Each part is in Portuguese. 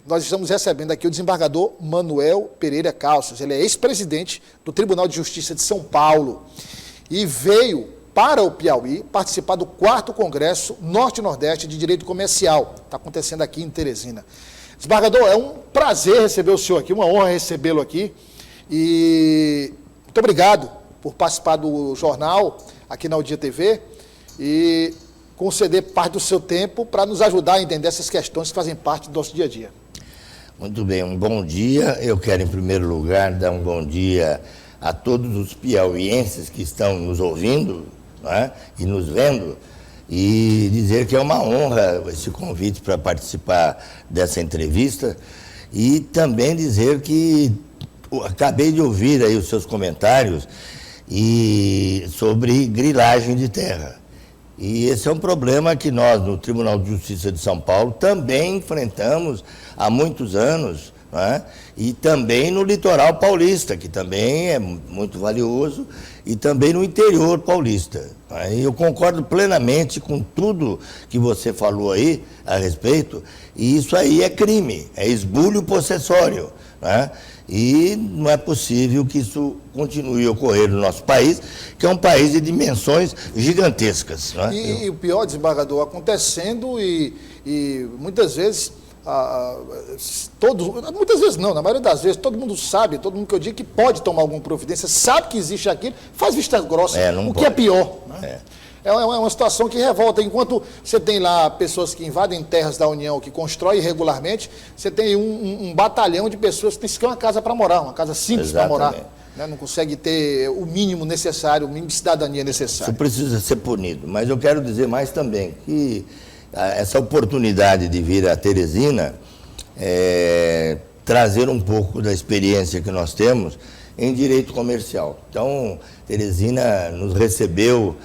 nós estamos recebendo aqui o desembargador Manuel Pereira Calças. Ele é ex-presidente do Tribunal de Justiça de São Paulo e veio para o Piauí participar do 4º Congresso Norte-Nordeste de Direito Comercial. Está acontecendo aqui em Teresina. Desembargador, é um prazer receber o senhor aqui, uma honra recebê-lo aqui. E muito obrigado por participar do jornal aqui na Udia TV e conceder parte do seu tempo para nos ajudar a entender essas questões que fazem parte do nosso dia a dia. Muito bem, um bom dia. Eu quero, em primeiro lugar, dar um bom dia a todos os piauienses que estão nos ouvindo, né, e nos vendo, e dizer que é uma honra esse convite para participar dessa entrevista, e também dizer que acabei de ouvir aí os seus comentários sobre grilagem de terra. E esse é um problema que nós, no Tribunal de Justiça de São Paulo, também enfrentamos há muitos anos, né? E também no litoral paulista, que também é muito valioso, e também no interior paulista. Né? E eu concordo plenamente com tudo que você falou aí a respeito, e isso aí é crime, é esbulho possessório, né? E não é possível que isso continue a ocorrer no nosso país, que é um país de dimensões gigantescas. Né? E o pior, desembargador, acontecendo e muitas vezes, muitas vezes não, na maioria das vezes, todo mundo sabe, todo mundo que eu digo que pode tomar alguma providência, sabe que existe aquilo, faz vista grossa, que é pior. Né? É uma situação que revolta. Enquanto você tem lá pessoas que invadem terras da União, que constroem irregularmente, você tem um batalhão de pessoas que tem sequer uma casa para morar, uma casa simples para morar. Né? Não consegue ter o mínimo necessário, o mínimo de cidadania necessário. Isso precisa ser punido. Mas eu quero dizer mais também, que essa oportunidade de vir a Teresina, trazer um pouco da experiência que nós temos em direito comercial. Então, Teresina nos recebeu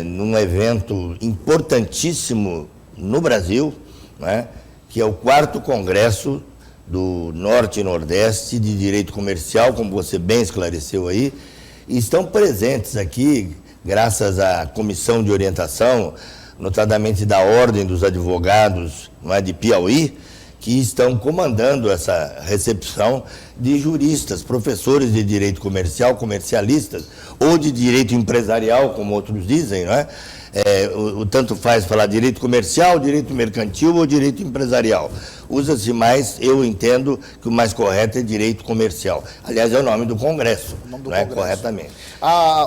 num evento importantíssimo no Brasil, né, que é o 4º Congresso do Norte e Nordeste de Direito Comercial, como você bem esclareceu aí, e estão presentes aqui, graças à Comissão de Orientação, notadamente da Ordem dos Advogados, não é, de Piauí, que estão comandando essa recepção de juristas, professores de direito comercial, comercialistas, ou de direito empresarial, como outros dizem, não é? Tanto faz falar direito comercial, direito mercantil ou direito empresarial. Usa-se mais, eu entendo que o mais correto é direito comercial. Aliás, é o nome do Congresso, não é? Corretamente.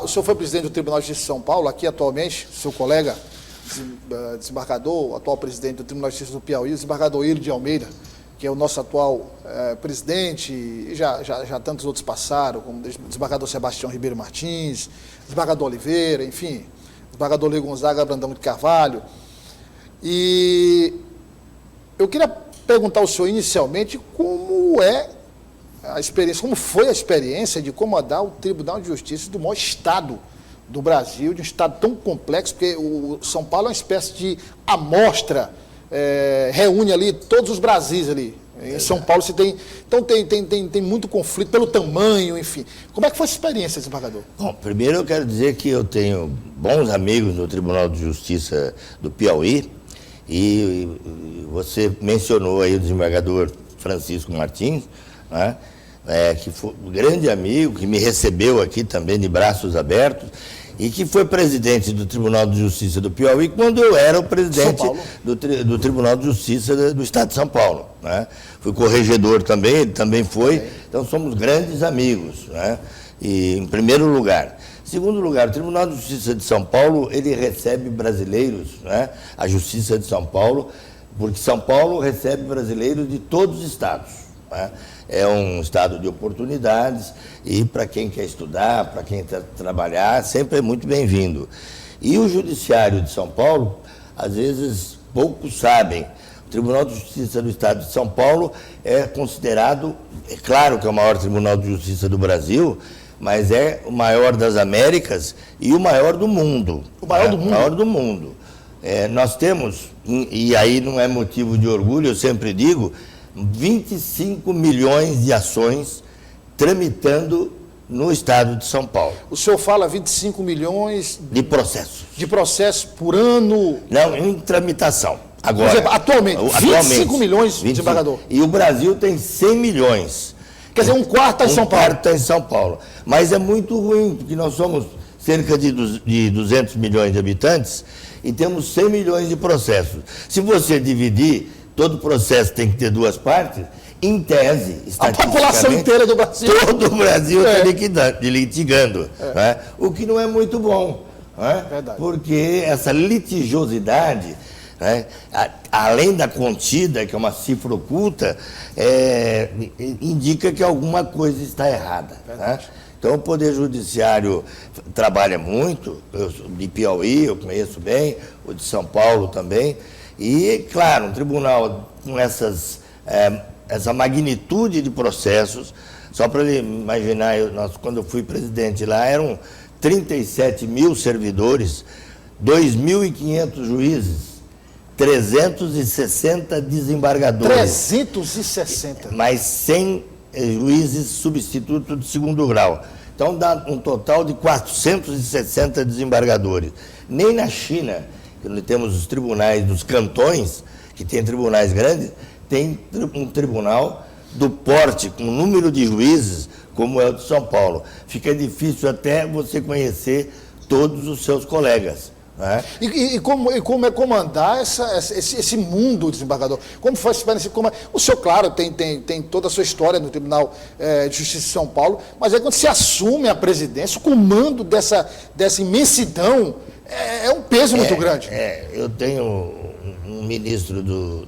O senhor foi presidente do Tribunal de Justiça de São Paulo, aqui atualmente, seu colega, desembargador, atual presidente do Tribunal de Justiça do Piauí, o desembargador Hílio de Almeida, que é o nosso atual presidente, e já tantos outros passaram, como o desembargador Sebastião Ribeiro Martins, desembargador Oliveira, enfim, desembargador Lê Gonzaga Brandão de Carvalho. E eu queria perguntar ao senhor inicialmente como é a experiência, como foi a experiência de comandar o Tribunal de Justiça do maior estado do Brasil, de um estado tão complexo, porque o São Paulo é uma espécie de amostra, reúne ali todos os Brasis ali. Em São Paulo você tem, então tem muito conflito pelo tamanho, enfim. Como é que foi essa experiência, desembargador? Bom, primeiro eu quero dizer que eu tenho bons amigos no Tribunal de Justiça do Piauí, e você mencionou aí o desembargador Francisco Martins, né? Que foi um grande amigo, que me recebeu aqui também de braços abertos, e que foi presidente do Tribunal de Justiça do Piauí quando eu era o presidente do Tribunal de Justiça do Estado de São Paulo. Né? Fui corregedor também, ele também foi, então somos grandes amigos, né? E, em primeiro lugar. Em segundo lugar, o Tribunal de Justiça de São Paulo, ele recebe brasileiros, né? A Justiça de São Paulo, porque São Paulo recebe brasileiros de todos os estados. Né? É um estado de oportunidades e para quem quer estudar, para quem quer trabalhar, sempre é muito bem-vindo. E o Judiciário de São Paulo, às vezes, poucos sabem. O Tribunal de Justiça do Estado de São Paulo é considerado, é claro que é o maior Tribunal de Justiça do Brasil, mas é o maior das Américas e o maior do mundo. O maior do mundo? O maior do mundo. Nós temos, e aí não é motivo de orgulho, eu sempre digo, 25 milhões de ações tramitando no estado de São Paulo. O senhor fala 25 milhões... De processos. De processos por ano? Não, em tramitação. Agora, por exemplo, atualmente 25 milhões de 25. desembargador. E o Brasil tem 100 milhões. Quer dizer, um quarto está em São Paulo. Um quarto está em São Paulo. Mas é muito ruim, porque nós somos cerca de 200 milhões de habitantes e temos 100 milhões de processos. Se você dividir, todo processo tem que ter duas partes, em tese, a população inteira do Brasil. Todo o Brasil está litigando, né? O que não é muito bom, né? Verdade. Porque essa litigiosidade, né, além da contida, que é uma cifra oculta, indica que alguma coisa está errada. Né? Então, o Poder Judiciário trabalha muito, eu sou de Piauí, eu conheço bem, o de São Paulo também, e, claro, um tribunal com essa magnitude de processos, só para ele imaginar, quando eu fui presidente lá, eram 37 mil servidores, 2.500 juízes, 360 desembargadores. 360. Mais 100 juízes substitutos de segundo grau. Então dá um total de 460 desembargadores. Nem na China, que temos os tribunais dos cantões, que tem tribunais grandes, tem um tribunal do porte, com o número de juízes, como é o de São Paulo. Fica difícil até você conhecer todos os seus colegas. Né? E como é comandar esse mundo, desembargador? Como foi esse o senhor, claro, tem toda a sua história no Tribunal de Justiça de São Paulo, mas aí quando se assume a presidência, o comando dessa imensidão é um peso muito grande. Eu tenho um ministro do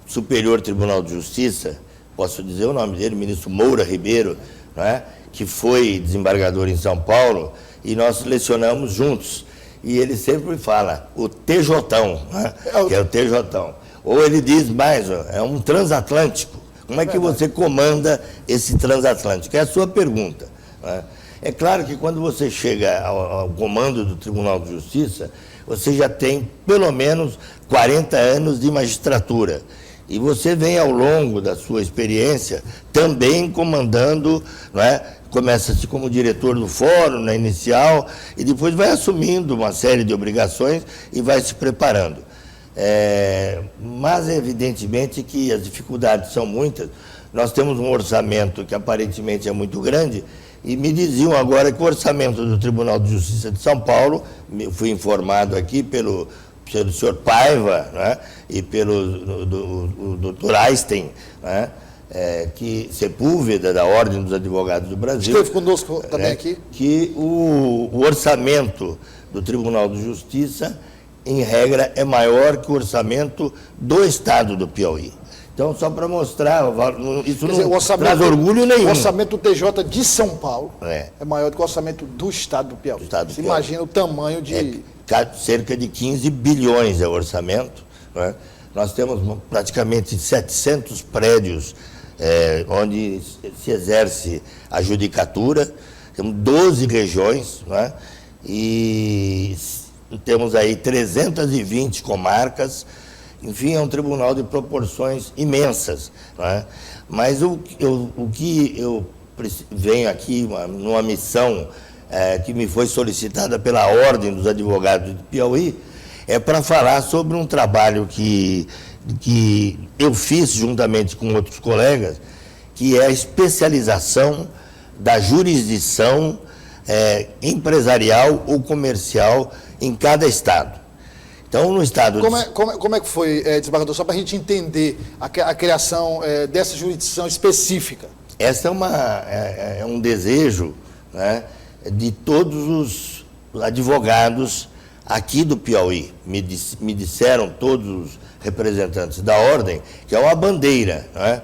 Superior Tribunal de Justiça, posso dizer o nome dele, ministro Moura Ribeiro, né, que foi desembargador em São Paulo, e nós lecionamos juntos. E ele sempre fala, o TJão, né, que é o TJão. Ou ele diz mais, é um transatlântico. Como é que você comanda esse transatlântico? É a sua pergunta. Né? É claro que quando você chega ao comando do Tribunal de Justiça, você já tem pelo menos 40 anos de magistratura. E você vem ao longo da sua experiência também comandando, né? Começa-se como diretor do fórum, na inicial, e depois vai assumindo uma série de obrigações e vai se preparando. Mas, evidentemente, que as dificuldades são muitas. Nós temos um orçamento que aparentemente é muito grande, e me diziam agora que o orçamento do Tribunal de Justiça de São Paulo, fui informado aqui pelo senhor Paiva, né, e pelo doutor Einstein, né, que Sepúlveda, da Ordem dos Advogados do Brasil. Esteve conosco também aqui. Que o orçamento do Tribunal de Justiça, em regra, é maior que o orçamento do Estado do Piauí. Então, só para mostrar, isso não traz orgulho nenhum. O orçamento do TJ de São Paulo é maior do que o orçamento do Estado do Piauí. Você imagina o tamanho de... cerca de 15 bilhões é o orçamento. Né? Nós temos praticamente 700 prédios onde se exerce a judicatura, temos 12 regiões, né? E temos aí 320 comarcas. Enfim, é um tribunal de proporções imensas. Né? Mas o que eu venho aqui, numa missão que me foi solicitada pela Ordem dos Advogados de Piauí, é para falar sobre um trabalho que eu fiz juntamente com outros colegas, que é a especialização da jurisdição empresarial ou comercial em cada estado. Então, no estado... Como é que foi, desembargador, só para a gente entender a criação dessa jurisdição específica? Essa é um desejo, né, de todos os advogados aqui do Piauí. Me disseram todos os representantes da Ordem que é uma bandeira, né?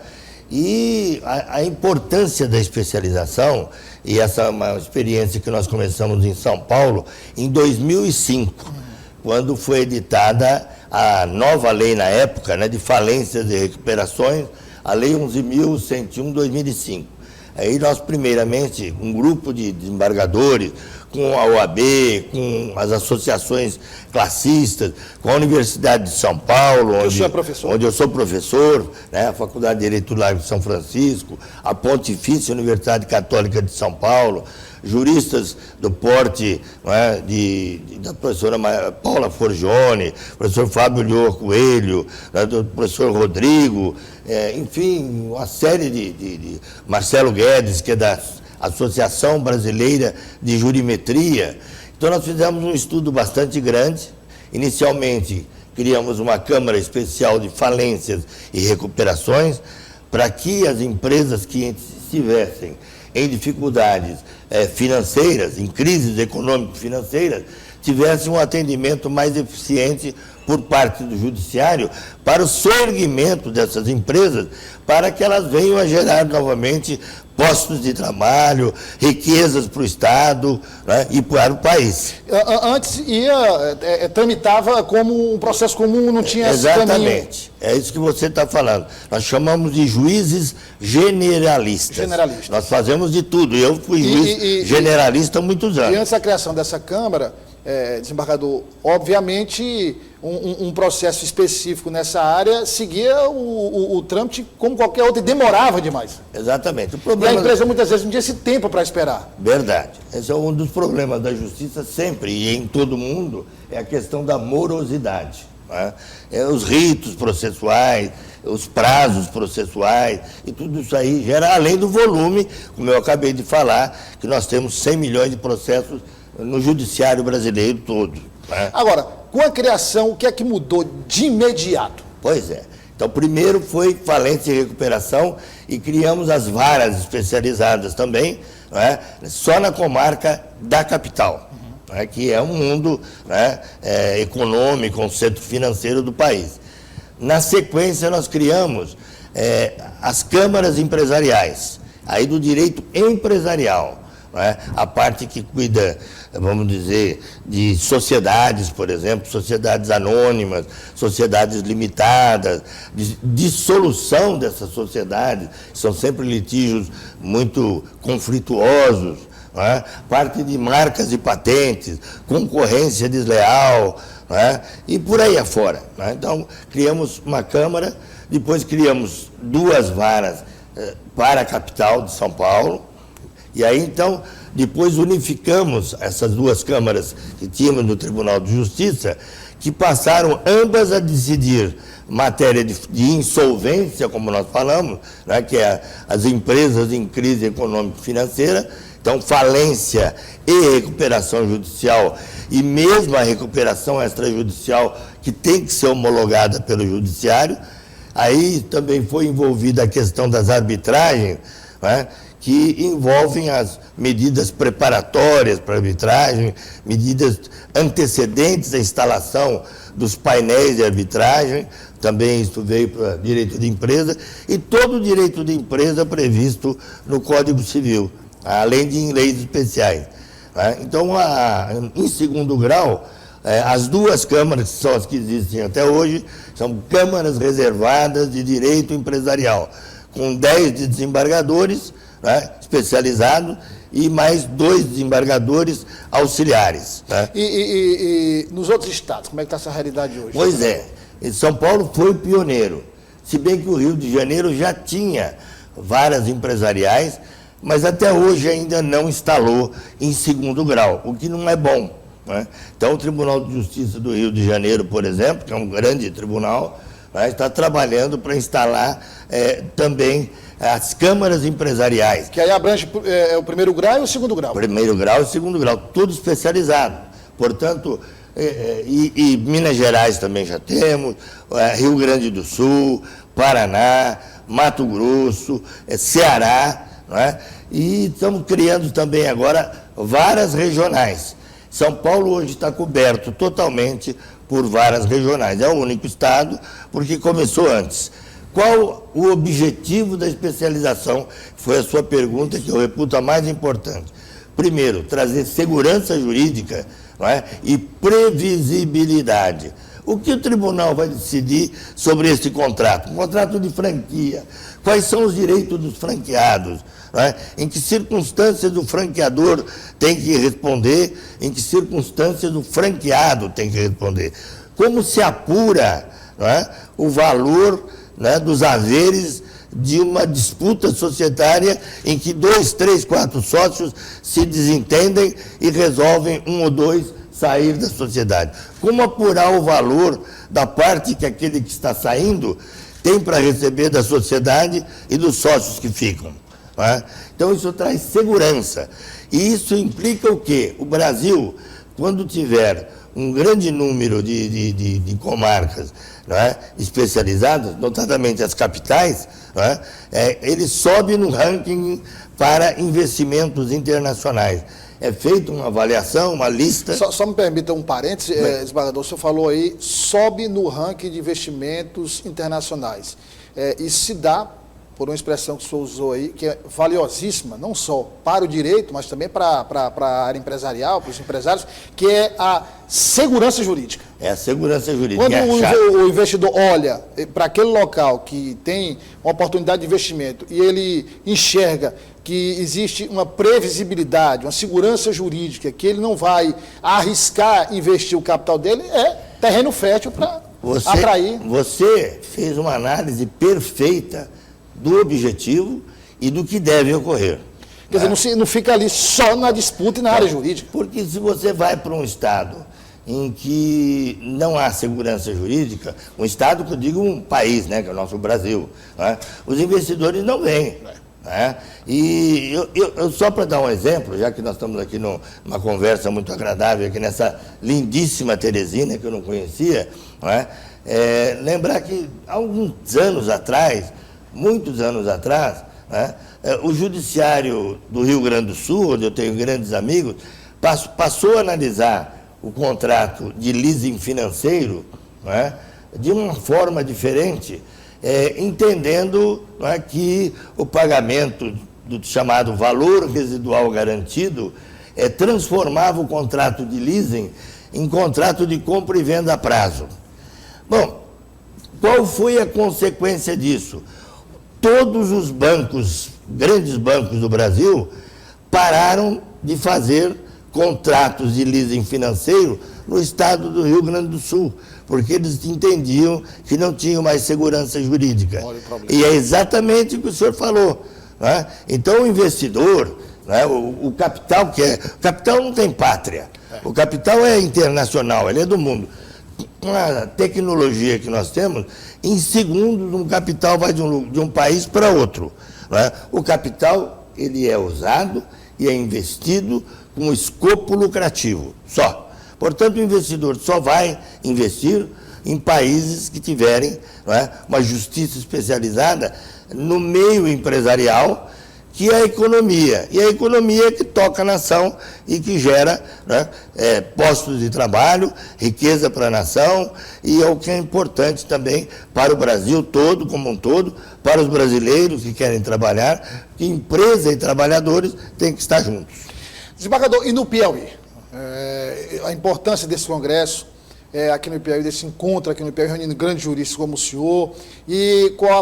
E a importância da especialização, e essa é uma experiência que nós começamos em São Paulo em 2005, quando foi editada a nova lei na época, né, de falências e recuperações, a Lei 11.101/2005. Aí nós, primeiramente, um grupo de desembargadores, com a OAB, com as associações classistas, com a Universidade de São Paulo, onde eu sou professor, né, a Faculdade de Direito Largo de São Francisco, a Pontifícia Universidade Católica de São Paulo, juristas do porte, né, da professora Paula Forgione, professor Fábio Lioa Coelho, né, do professor Rodrigo, enfim, uma série de Marcelo Guedes, que é da Associação Brasileira de Jurimetria. Então, nós fizemos um estudo bastante grande. Inicialmente, criamos uma Câmara Especial de Falências e Recuperações para que as empresas que estivessem em dificuldades financeiras, em crises econômico-financeiras, tivessem um atendimento mais eficiente por parte do Judiciário para o soerguimento dessas empresas, para que elas venham a gerar novamente postos de trabalho, riquezas para o Estado, né, e para o país. Antes tramitava como um processo comum, não tinha esse caminho. Exatamente, é isso que você está falando. Nós chamamos de juízes generalistas. Nós fazemos de tudo. Eu fui juiz generalista há muitos anos. E antes da criação dessa Câmara, desembargador, obviamente um processo específico nessa área seguia o trâmite como qualquer outro e demorava demais. Exatamente. E a empresa muitas vezes não tinha esse tempo para esperar. Verdade. Esse é um dos problemas da justiça sempre, e em todo mundo, é a questão da morosidade. Né? Os ritos processuais, os prazos processuais, e tudo isso aí gera, além do volume, como eu acabei de falar, que nós temos 100 milhões de processos no judiciário brasileiro todo. Né? Agora, com a criação, o que é que mudou de imediato? Pois é. Então, primeiro foi falência e recuperação, e criamos as varas especializadas também, né, só na comarca da capital, né, que é um mundo, né, econômico, um centro financeiro do país. Na sequência, nós criamos as câmaras empresariais, aí do direito empresarial, né, a parte que cuida, vamos dizer, de sociedades, por exemplo, sociedades anônimas, sociedades limitadas, de dissolução dessas sociedades, são sempre litígios muito conflituosos, né? Parte de marcas e patentes, concorrência desleal, né? E por aí afora. Né? Então, criamos uma Câmara, depois criamos 2 varas para a capital de São Paulo, e aí, então, depois unificamos essas 2 câmaras que tínhamos no Tribunal de Justiça, que passaram ambas a decidir matéria de insolvência, como nós falamos, né, que é as empresas em crise econômico-financeira, então falência e recuperação judicial, e mesmo a recuperação extrajudicial, que tem que ser homologada pelo Judiciário. Aí também foi envolvida a questão das arbitragens, né, que envolvem as medidas preparatórias para arbitragem, medidas antecedentes à instalação dos painéis de arbitragem, também isso veio para direito de empresa, e todo o direito de empresa previsto no Código Civil, além de em leis especiais. Né? Então, em segundo grau, as 2 câmaras, que são as que existem até hoje, são câmaras reservadas de direito empresarial, com 10 desembargadores, né, especializados, e mais 2 desembargadores auxiliares. Né? E nos outros estados, como é que está essa realidade hoje? Pois é, São Paulo foi pioneiro, se bem que o Rio de Janeiro já tinha varas empresariais, mas até hoje ainda não instalou em segundo grau, o que não é bom. Né? Então, o Tribunal de Justiça do Rio de Janeiro, por exemplo, que é um grande tribunal, né, está trabalhando para instalar também as câmaras empresariais. Que aí abrange o primeiro grau e o segundo grau. Primeiro grau e segundo grau, tudo especializado. Portanto, e Minas Gerais também já temos, Rio Grande do Sul, Paraná, Mato Grosso, Ceará, não é? E estamos criando também agora varas regionais. São Paulo hoje está coberto totalmente por varas regionais. É o único estado, porque começou antes. Qual o objetivo da especialização? Foi a sua pergunta, que eu reputo a mais importante. Primeiro, trazer segurança jurídica, não é? E previsibilidade. O que o tribunal vai decidir sobre esse contrato? Um contrato de franquia. Quais são os direitos dos franqueados? Né? Em que circunstâncias o franqueador tem que responder? Em que circunstâncias o franqueado tem que responder? Como se apura, né, o valor, né, dos haveres de uma disputa societária em que 2, 3, 4 sócios se desentendem e resolvem um ou dois sair da sociedade? Como apurar o valor da parte que aquele que está saindo tem para receber da sociedade e dos sócios que ficam? Né? Então, isso traz segurança. E isso implica o quê? O Brasil, quando tiver um grande número de comarcas, né, especializadas, notadamente as capitais, né, ele sobe no ranking para investimentos internacionais. É feita uma avaliação, uma lista... Só me permita um parênteses, desembargador, o senhor falou aí, sobe no ranking de investimentos internacionais. Isso se dá por uma expressão que o senhor usou aí, que é valiosíssima, não só para o direito, mas também para a área empresarial, para os empresários, que é a segurança jurídica. É a segurança jurídica. Quando o investidor olha para aquele local que tem uma oportunidade de investimento e ele enxerga que existe uma previsibilidade, uma segurança jurídica, que ele não vai arriscar investir o capital dele, é terreno fértil para atrair. Você fez uma análise perfeita do objetivo e do que deve ocorrer. Quer dizer, não fica ali só na disputa e na área jurídica. Porque se você vai para um Estado em que não há segurança jurídica, um Estado que eu digo um país, né, que é o nosso Brasil, né, os investidores não vêm. Né? E eu só para dar um exemplo, já que nós estamos aqui numa conversa muito agradável, aqui nessa lindíssima Teresina, que eu não conhecia, né, lembrar que há alguns anos atrás, muitos anos atrás, né, o Judiciário do Rio Grande do Sul, onde eu tenho grandes amigos, passou a analisar o contrato de leasing financeiro, né, de uma forma diferente, entendendo, né, que o pagamento do chamado valor residual garantido transformava o contrato de leasing em contrato de compra e venda a prazo. Bom, qual foi a consequência disso? Todos os bancos, grandes bancos do Brasil, pararam de fazer contratos de leasing financeiro no estado do Rio Grande do Sul, porque eles entendiam que não tinham mais segurança jurídica. E é exatamente o que o senhor falou. Né? Então, o investidor, né, o capital o capital não tem pátria. O capital é internacional, ele é do mundo. Com a tecnologia que nós temos, em segundos um capital vai de um país para outro. Né? O capital, ele é usado e é investido com escopo lucrativo, só. Portanto, o investidor só vai investir em países que tiverem, né, uma justiça especializada no meio empresarial, que é a economia. E a economia que toca a nação e que gera, né, postos de trabalho, riqueza para a nação, e é o que é importante também para o Brasil todo, como um todo, para os brasileiros que querem trabalhar, que empresa e trabalhadores têm que estar juntos. Desembargador, e no Piauí? A importância desse congresso, aqui no Piauí, desse encontro aqui no Piauí, reunindo grandes juristas como o senhor, e qual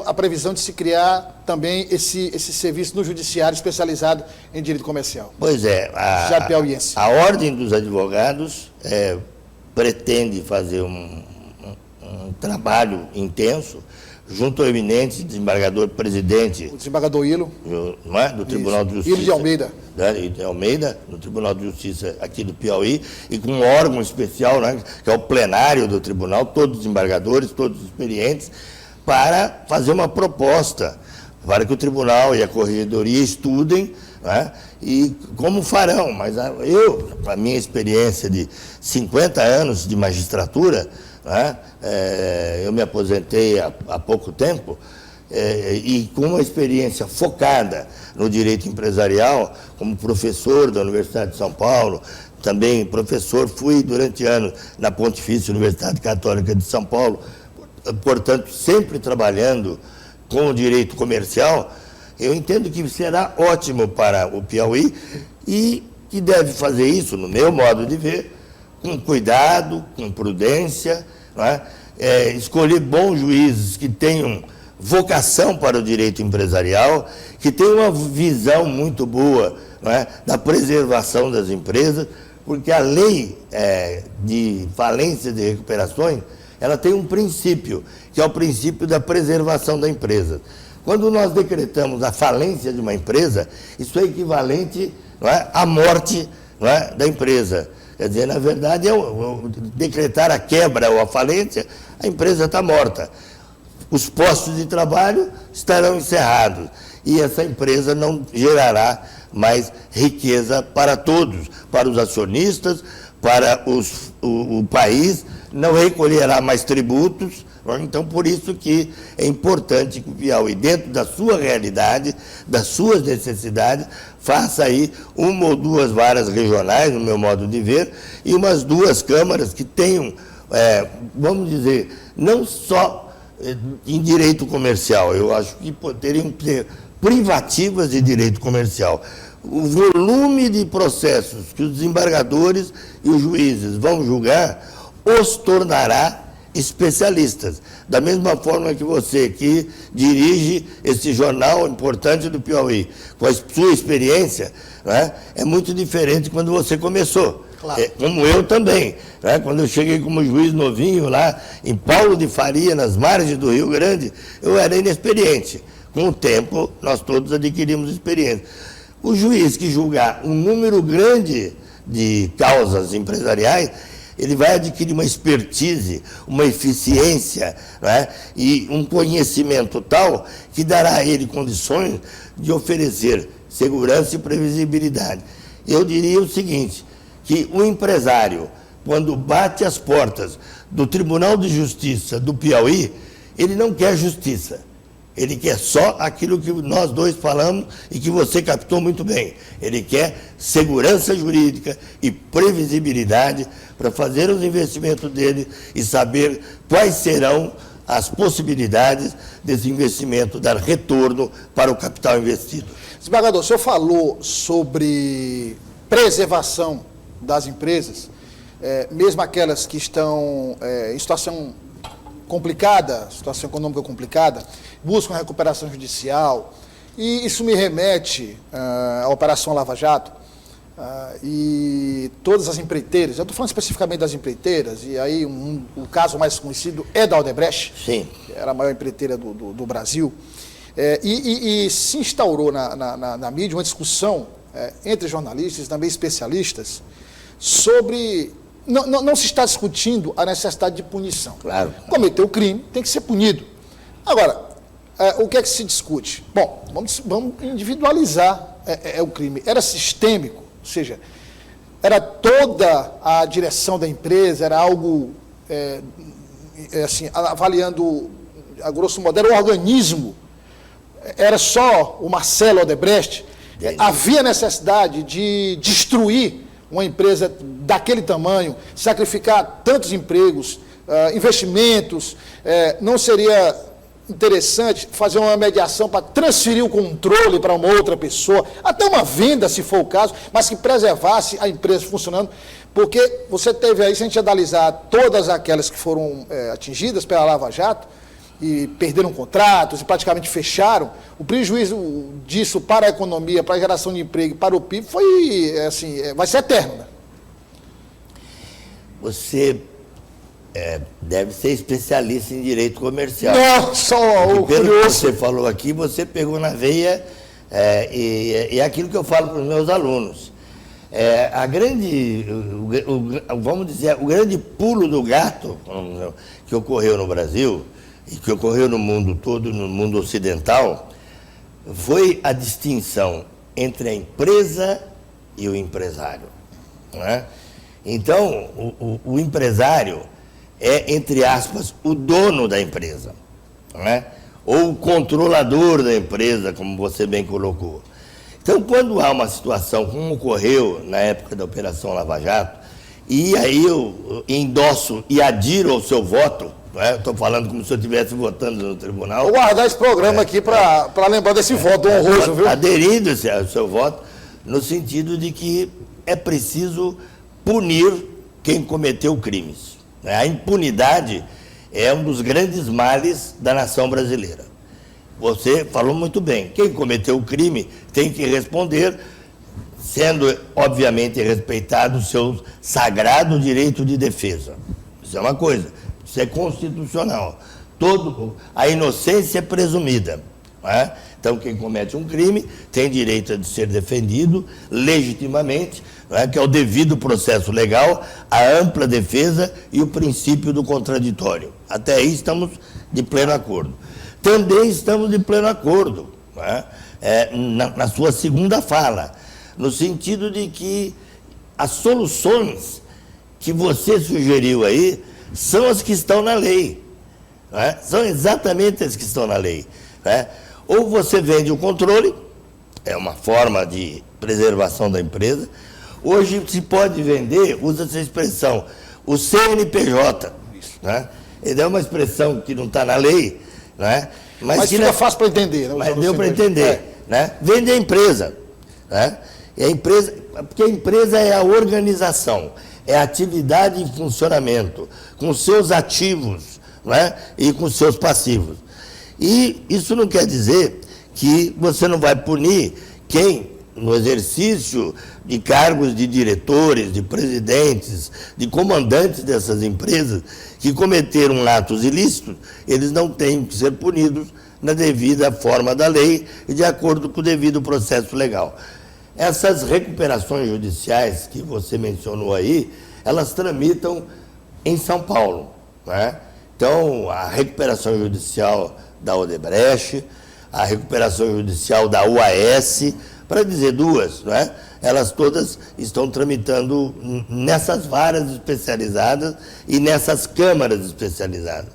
a previsão de se criar também esse serviço no judiciário especializado em direito comercial? Pois é, a Ordem dos Advogados pretende fazer um trabalho intenso, junto ao eminente desembargador-presidente... O desembargador Hilo. Não é? Do Tribunal de Justiça. Hilo de Almeida. De Almeida, no Tribunal de Justiça aqui do Piauí, e com um órgão especial, né, que é o plenário do tribunal, todos desembargadores, todos experientes, para fazer uma proposta, para que o tribunal e a corregedoria estudem, né, e como farão. Mas para minha experiência de 50 anos de magistratura, né, eu me aposentei há pouco tempo, e com uma experiência focada no direito empresarial, como professor da Universidade de São Paulo, também professor, fui durante anos na Pontifícia Universidade Católica de São Paulo, portanto, sempre trabalhando com o direito comercial, eu entendo que será ótimo para o Piauí e que deve fazer isso, no meu modo de ver, com cuidado, com prudência, não é? Escolher bons juízes que tenham vocação para o direito empresarial, que tenham uma visão muito boa, não é, da preservação das empresas, porque a lei de falências e recuperações, ela tem um princípio, que é o princípio da preservação da empresa. Quando nós decretamos a falência de uma empresa, isso é equivalente, não é, à morte, não é, da empresa. Quer dizer, na verdade, decretar a quebra ou a falência, a empresa está morta. Os postos de trabalho estarão encerrados e essa empresa não gerará mais riqueza para todos, para os acionistas, para o país, não recolherá mais tributos. Então, por isso que é importante que o Piauí, dentro da sua realidade, das suas necessidades, faça aí uma ou duas varas regionais, no meu modo de ver, e umas duas câmaras que tenham, vamos dizer, não só em direito comercial, eu acho que poderiam ter privativas de direito comercial. O volume de processos que os desembargadores e os juízes vão julgar os tornará especialistas. Da mesma forma que você, que dirige esse jornal importante do Piauí, com a sua experiência, né, é muito diferente quando você começou. Claro. Como eu também. Né, quando eu cheguei como juiz novinho lá em Paulo de Faria, nas margens do Rio Grande, eu era inexperiente. Com o tempo, nós todos adquirimos experiência. O juiz que julgar um número grande de causas empresariais, ele vai adquirir uma expertise, uma eficiência, né, e um conhecimento tal que dará a ele condições de oferecer segurança e previsibilidade. Eu diria o seguinte, que o empresário, quando bate as portas do Tribunal de Justiça do Piauí, ele não quer justiça. Ele quer só aquilo que nós dois falamos e que você captou muito bem. Ele quer segurança jurídica e previsibilidade para fazer os investimentos dele e saber quais serão as possibilidades desse investimento dar retorno para o capital investido. Desembargador, o senhor falou sobre preservação das empresas, mesmo aquelas que estão em situação complicada, situação econômica complicada, buscam recuperação judicial, e isso me remete à Operação Lava Jato, e todas as empreiteiras, eu estou falando especificamente das empreiteiras, e aí o caso mais conhecido é da Odebrecht, sim, que era a maior empreiteira do Brasil, e se instaurou na mídia uma discussão entre jornalistas e também especialistas sobre... Não se está discutindo a necessidade de punição. Claro. Cometeu o crime, tem que ser punido. Agora, o que é que se discute? Bom, vamos individualizar o crime. Era sistêmico, ou seja, era toda a direção da empresa, era algo, assim, avaliando, a grosso modo, era um organismo, era só o Marcelo Odebrecht. Havia necessidade de destruir uma empresa daquele tamanho, sacrificar tantos empregos, investimentos, não seria interessante fazer uma mediação para transferir o controle para uma outra pessoa, até uma venda, se for o caso, mas que preservasse a empresa funcionando, porque você teve aí, se a gente analisar todas aquelas que foram atingidas pela Lava Jato, e perderam contratos e praticamente fecharam, o prejuízo disso para a economia, para a geração de emprego e para o PIB foi, assim, vai ser eterno. Né? Você deve ser especialista em direito comercial. Não, só o pelo curioso. que você falou aqui, você pegou na veia, e é aquilo que eu falo para os meus alunos. Vamos dizer, o grande pulo do gato que ocorreu no Brasil, e que ocorreu no mundo todo, no mundo ocidental, foi a distinção entre a empresa e o empresário. Não é? Então, o empresário é, entre aspas, o dono da empresa, não é? Ou o controlador da empresa, como você bem colocou. Então, quando há uma situação como ocorreu na época da Operação Lava Jato, e aí eu endosso e adiro ao seu voto, estou falando como se eu estivesse votando no tribunal. Vou guardar esse programa aqui para lembrar desse voto honroso, viu? Aderindo ao seu voto, no sentido de que é preciso punir quem cometeu crimes. A impunidade é um dos grandes males da nação brasileira. Você falou muito bem, quem cometeu o crime tem que responder, sendo, obviamente, respeitado o seu sagrado direito de defesa. Isso é uma coisa, isso é constitucional. A inocência é presumida. Não é? Então, quem comete um crime tem direito de ser defendido legitimamente, não é? Que é o devido processo legal, a ampla defesa e o princípio do contraditório. Até aí estamos de pleno acordo. Também estamos de pleno acordo, não é? Na sua segunda fala, no sentido de que as soluções que você sugeriu aí são as que estão na lei. Não é? São exatamente as que estão na lei. Não é? Ou você vende o controle, é uma forma de preservação da empresa. Hoje se pode vender, usa essa expressão, o CNPJ. Né? Ele é uma expressão que não está na lei, né? Mas fica fácil para entender. Né? Mas deu para entender. Né? Vende a empresa. Né? E a empresa. Porque a empresa é a organização, é a atividade em funcionamento, com seus ativos, né? E com seus passivos. E isso não quer dizer que você não vai punir quem, no exercício de cargos de diretores, de presidentes, de comandantes dessas empresas, que cometeram atos ilícitos, eles não têm que ser punidos na devida forma da lei e de acordo com o devido processo legal. Essas recuperações judiciais que você mencionou aí, elas tramitam em São Paulo, né? Então, a recuperação judicial da Odebrecht, a recuperação judicial da UAS, para dizer duas, não é? Elas todas estão tramitando nessas varas especializadas e nessas câmaras especializadas.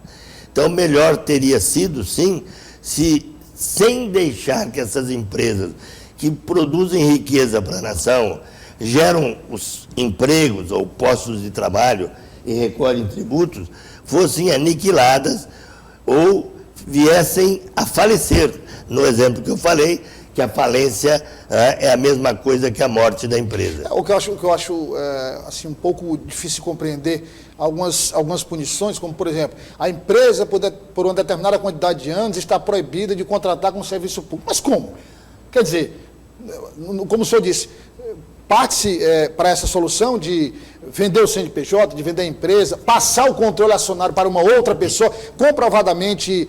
Então, melhor teria sido, sim, se, sem deixar que essas empresas que produzem riqueza para a nação, geram os empregos ou postos de trabalho e recolhem tributos, fossem aniquiladas ou viessem a falecer. No exemplo que eu falei, que a falência é a mesma coisa que a morte da empresa. O que eu acho assim, um pouco difícil de compreender, algumas punições, como, por exemplo, a empresa, por uma determinada quantidade de anos, está proibida de contratar com serviço público. Mas como? Quer dizer, como o senhor disse, parte-se para essa solução de vender o CNPJ, de vender a empresa, passar o controle acionário para uma outra pessoa, comprovadamente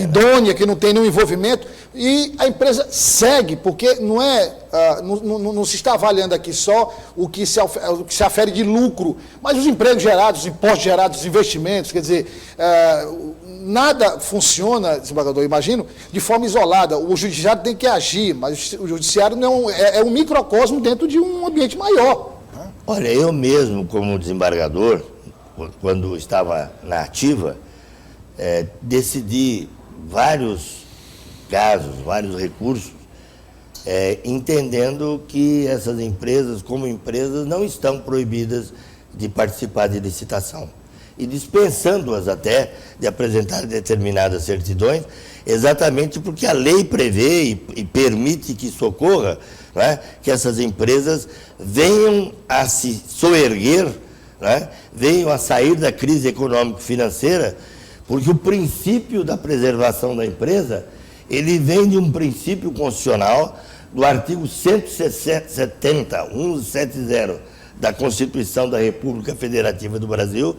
idônea, que não tem nenhum envolvimento, e a empresa segue, porque não se está avaliando aqui só o que se afere de lucro, mas os empregos gerados, os impostos gerados, os investimentos, quer dizer, nada funciona, desembargador, imagino, de forma isolada. O judiciário tem que agir, mas o judiciário não é um microcosmo dentro de um ambiente maior. Olha, eu mesmo, como desembargador, quando estava na ativa, decidi vários casos, vários recursos, entendendo que essas empresas, como empresas, não estão proibidas de participar de licitação. E dispensando-as até de apresentar determinadas certidões, exatamente porque a lei prevê e permite que isso ocorra, não é? Que essas empresas venham a se soerguer, não é? Venham a sair da crise econômico-financeira, porque o princípio da preservação da empresa, ele vem de um princípio constitucional do artigo 170 da Constituição da República Federativa do Brasil,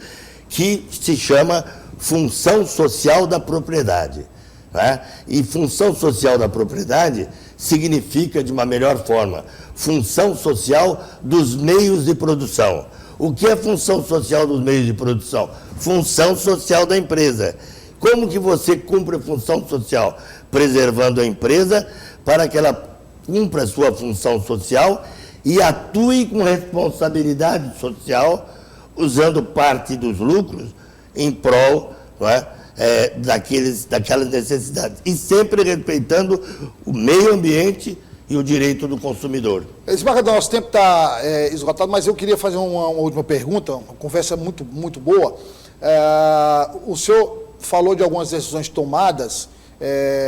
que se chama função social da propriedade. Né? E função social da propriedade significa, de uma melhor forma, função social dos meios de produção. O que é função social dos meios de produção? Função social da empresa. Como que você cumpre a função social? Preservando a empresa para que ela cumpra a sua função social e atue com responsabilidade social, usando parte dos lucros em prol, não é, daquelas necessidades. E sempre respeitando o meio ambiente e o direito do consumidor. Desembargador, nosso tempo está esgotado, mas eu queria fazer uma última pergunta, uma conversa muito, muito boa. O senhor falou de algumas decisões tomadas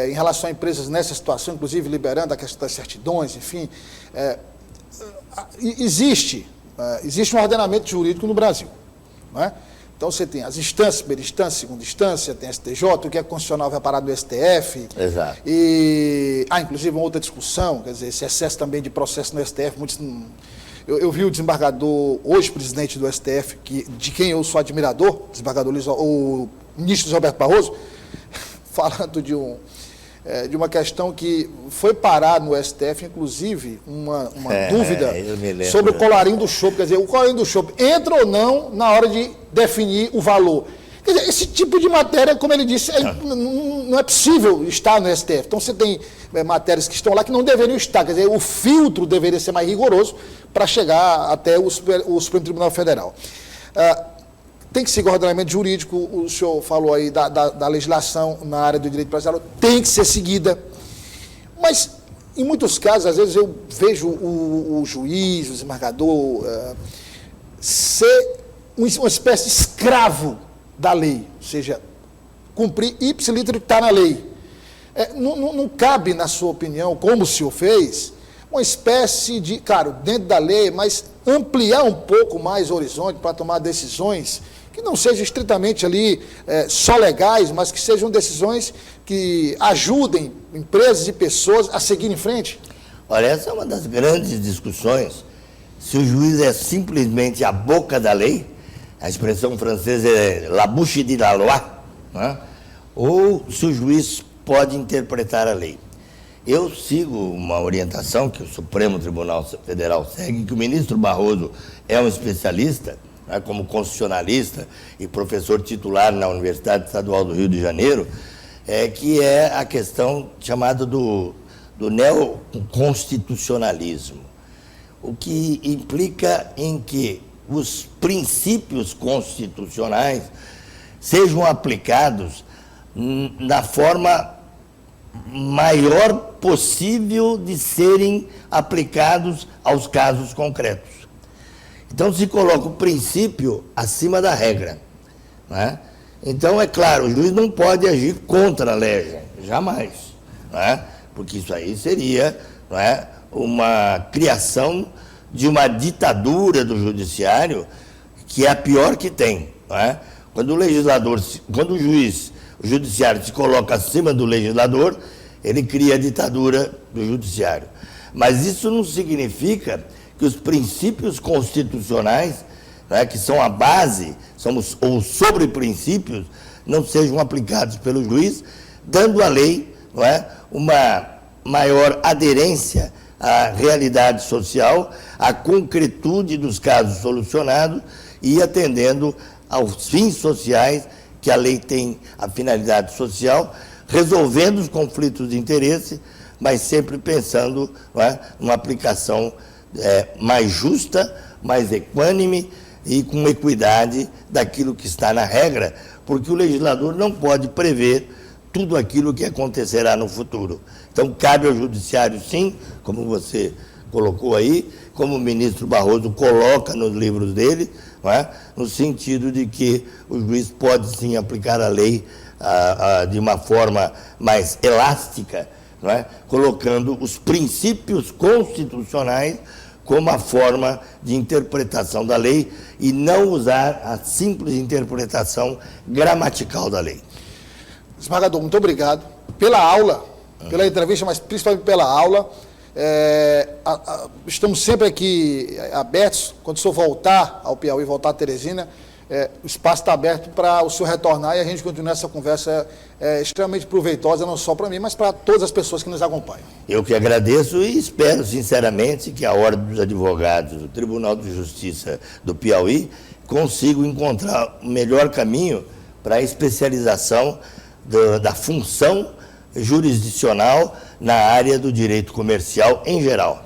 em relação a empresas nessa situação, inclusive liberando a questão das certidões, enfim. Existe, existe um ordenamento jurídico no Brasil, não é? Então você tem as instâncias, primeira instância, segunda instância, tem STJ, o que é constitucional vai parar no STF. Exato. E inclusive uma outra discussão, quer dizer, esse excesso também de processo no STF, muitos... Eu vi o desembargador, hoje presidente do STF, de quem eu sou admirador, o ministro Luiz Roberto Barroso, falando de uma questão que foi parar no STF, inclusive, uma dúvida sobre o colarinho do chope. Quer dizer, o colarinho do chope entra ou não na hora de definir o valor. Quer dizer, esse tipo de matéria, como ele disse, não é possível estar no STF. Então, você tem matérias que estão lá que não deveriam estar. Quer dizer, o filtro deveria ser mais rigoroso para chegar até o Supremo Tribunal Federal. Tem que seguir o ordenamento jurídico, o senhor falou aí da legislação na área do direito empresarial, tem que ser seguida. Mas, em muitos casos, às vezes eu vejo o juiz, o desembargador, ser uma espécie de escravo da lei, ou seja, cumprir ipsiliter que está na lei. Não cabe, na sua opinião, como o senhor fez, uma espécie de, claro, dentro da lei, mas ampliar um pouco mais o horizonte para tomar decisões que não sejam estritamente ali só legais, mas que sejam decisões que ajudem empresas e pessoas a seguir em frente? Olha, essa é uma das grandes discussões. Se o juiz é simplesmente a boca da lei, a expressão francesa é la bouche de la loi, né? Ou se o juiz pode interpretar a lei. Eu sigo uma orientação que o Supremo Tribunal Federal segue, que o ministro Barroso é um especialista, né, como constitucionalista e professor titular na Universidade Estadual do Rio de Janeiro, que é a questão chamada do neoconstitucionalismo, o que implica em que os princípios constitucionais sejam aplicados na forma maior possível de serem aplicados aos casos concretos. Então, se coloca o princípio acima da regra, né? Então, é claro, o juiz não pode agir contra a lei, jamais, né? Porque isso aí seria, não é, uma criação de uma ditadura do judiciário, que é a pior que tem, não é? Quando o juiz, o judiciário se coloca acima do legislador, ele cria a ditadura do judiciário. Mas isso não significa que os princípios constitucionais, né, que são a base, ou sobre-princípios, não sejam aplicados pelo juiz, dando à lei, não é, uma maior aderência à realidade social, à concretude dos casos solucionados e atendendo aos fins sociais que a lei tem a finalidade social, resolvendo os conflitos de interesse, mas sempre pensando, não é, numa aplicação mais justa, mais equânime e com equidade daquilo que está na regra, porque o legislador não pode prever tudo aquilo que acontecerá no futuro. Então, cabe ao judiciário, sim, como você colocou aí, como o ministro Barroso coloca nos livros dele, não é? No sentido de que o juiz pode, sim, aplicar a lei de uma forma mais elástica, não é? Colocando os princípios constitucionais como a forma de interpretação da lei e não usar a simples interpretação gramatical da lei. Desembargador, muito obrigado pela aula, pela entrevista, mas principalmente pela aula. Estamos sempre aqui abertos. Quando o senhor voltar ao Piauí, voltar a Teresina, o espaço está aberto para o senhor retornar e a gente continuar essa conversa extremamente proveitosa, não só para mim, mas para todas as pessoas que nos acompanham. Eu que agradeço e espero, sinceramente, que a Ordem dos Advogados do Tribunal de Justiça do Piauí consiga encontrar o melhor caminho para a especialização da função jurisdicional na área do direito comercial em geral.